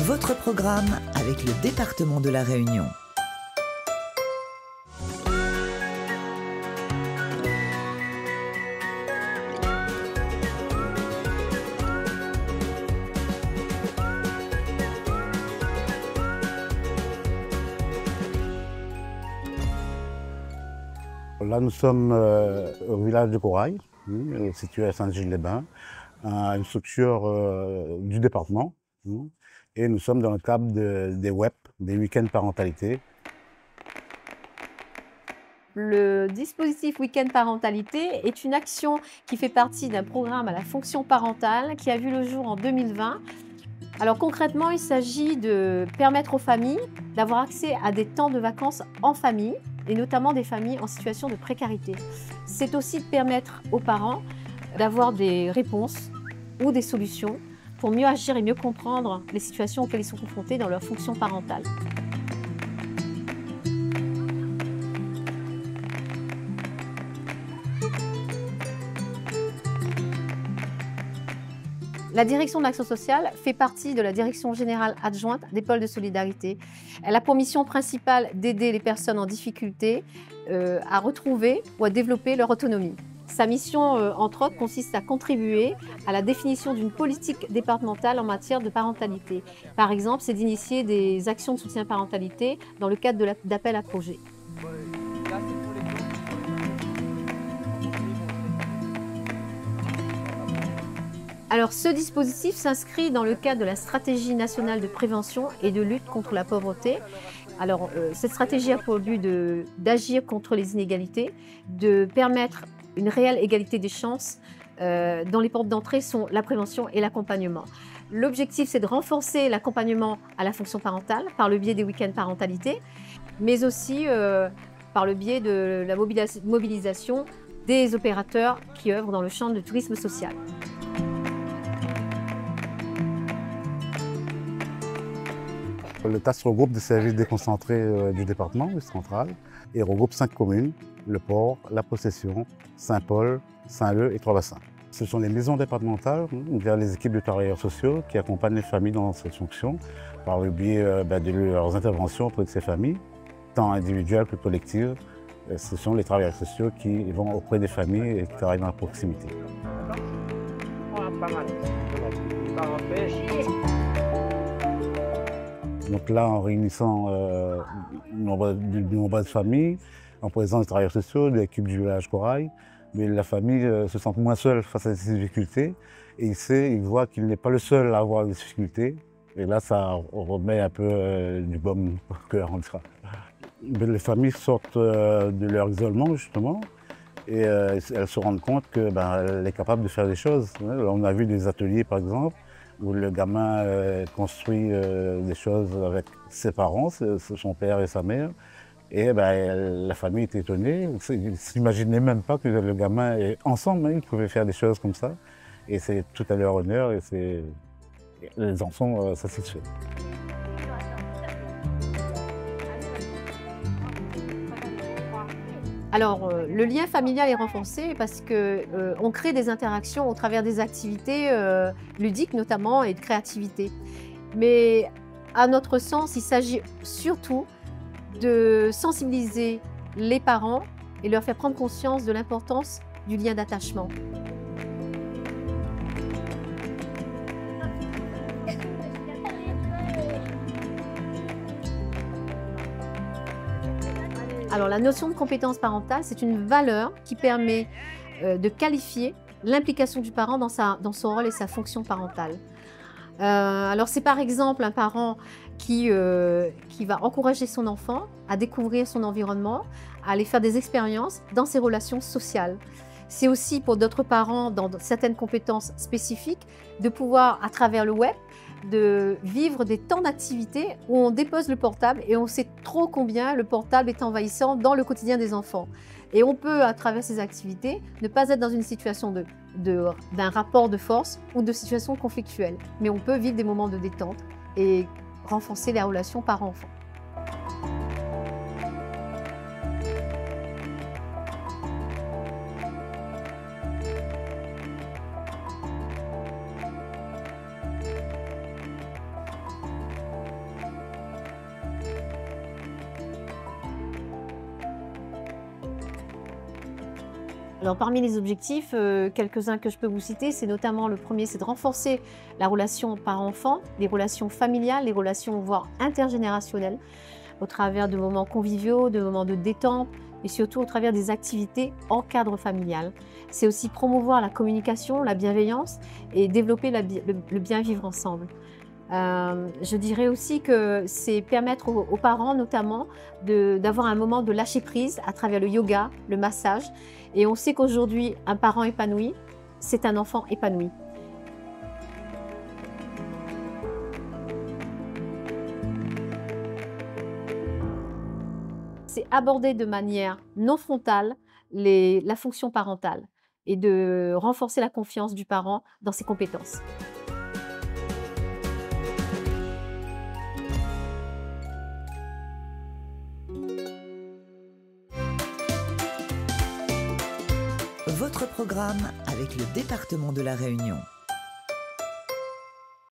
Votre programme avec le département de la Réunion. Là, nous sommes au village de Corail, situé à Saint-Gilles-les-Bains, une structure du département. Et nous sommes dans le cadre des WEP, des week-ends parentalité. Le dispositif Week-end Parentalité est une action qui fait partie d'un programme à la fonction parentale qui a vu le jour en 2020. Alors concrètement, il s'agit de permettre aux familles d'avoir accès à des temps de vacances en famille, et notamment des familles en situation de précarité. C'est aussi de permettre aux parents d'avoir des réponses ou des solutions pour mieux agir et mieux comprendre les situations auxquelles ils sont confrontés dans leur fonction parentale. La direction de l'action sociale fait partie de la direction générale adjointe des pôles de solidarité. Elle a pour mission principale d'aider les personnes en difficulté à retrouver ou à développer leur autonomie. Sa mission, entre autres, consiste à contribuer à la définition d'une politique départementale en matière de parentalité. Par exemple, c'est d'initier des actions de soutien parentalité dans le cadre d'appels à projets. Alors, ce dispositif s'inscrit dans le cadre de la stratégie nationale de prévention et de lutte contre la pauvreté. Alors, cette stratégie a pour but d'agir contre les inégalités, de permettre une réelle égalité des chances dont les portes d'entrée sont la prévention et l'accompagnement. L'objectif, c'est de renforcer l'accompagnement à la fonction parentale par le biais des week-ends parentalité, mais aussi par le biais de la mobilisation des opérateurs qui œuvrent dans le champ du tourisme social. Le TAS regroupe des services déconcentrés du département, du central, et regroupe 5 communes, Le Port, La Possession, Saint-Paul, Saint-Leu et Trois-Bassins. Ce sont les maisons départementales, via les équipes de travailleurs sociaux qui accompagnent les familles dans cette fonction par le biais de leurs interventions auprès de ces familles, tant individuelles que collectives. Ce sont les travailleurs sociaux qui vont auprès des familles et qui travaillent dans la proximité. Donc là, en réunissant de nombreuses familles, en présence des travailleurs sociaux, de l'équipe du village Corail, mais la famille se sent moins seule face à ces difficultés et il voit qu'il n'est pas le seul à avoir des difficultés. Et là, ça remet un peu du baume au cœur, on dira. Les familles sortent de leur isolement, justement, et elles se rendent compte qu'elle est capable de faire des choses. On a vu des ateliers, par exemple, où le gamin construit des choses avec ses parents, son père et sa mère. Et la famille était étonnée, ils ne s'imaginaient même pas que le gamin, ensemble, ils pouvaient faire des choses comme ça. Et c'est tout à leur honneur et les enfants sont satisfaits. Alors, le lien familial est renforcé parce qu'on crée des interactions au travers des activités ludiques notamment et de créativité. Mais à notre sens, il s'agit surtout de sensibiliser les parents et leur faire prendre conscience de l'importance du lien d'attachement. Alors, la notion de compétence parentale, c'est une valeur qui permet de qualifier l'implication du parent dans son rôle et sa fonction parentale. Alors, c'est par exemple un parent qui va encourager son enfant à découvrir son environnement, à aller faire des expériences dans ses relations sociales. C'est aussi pour d'autres parents, dans certaines compétences spécifiques, de pouvoir, à travers le web, de vivre des temps d'activité où on dépose le portable et on sait trop combien le portable est envahissant dans le quotidien des enfants. Et on peut, à travers ces activités, ne pas être dans une situation d'un rapport de force ou de situation conflictuelle. Mais on peut vivre des moments de détente et renforcer la relation parent-enfant. Alors parmi les objectifs, quelques-uns que je peux vous citer, c'est notamment le premier, c'est de renforcer la relation parent-enfant, les relations familiales, les relations voire intergénérationnelles, au travers de moments conviviaux, de moments de détente et surtout au travers des activités en cadre familial. C'est aussi promouvoir la communication, la bienveillance et développer le bien vivre ensemble. Je dirais aussi que c'est permettre aux parents notamment d'avoir un moment de lâcher prise à travers le yoga, le massage. Et on sait qu'aujourd'hui, un parent épanoui, c'est un enfant épanoui. C'est aborder de manière non frontale la fonction parentale et de renforcer la confiance du parent dans ses compétences. Votre programme avec le département de La Réunion.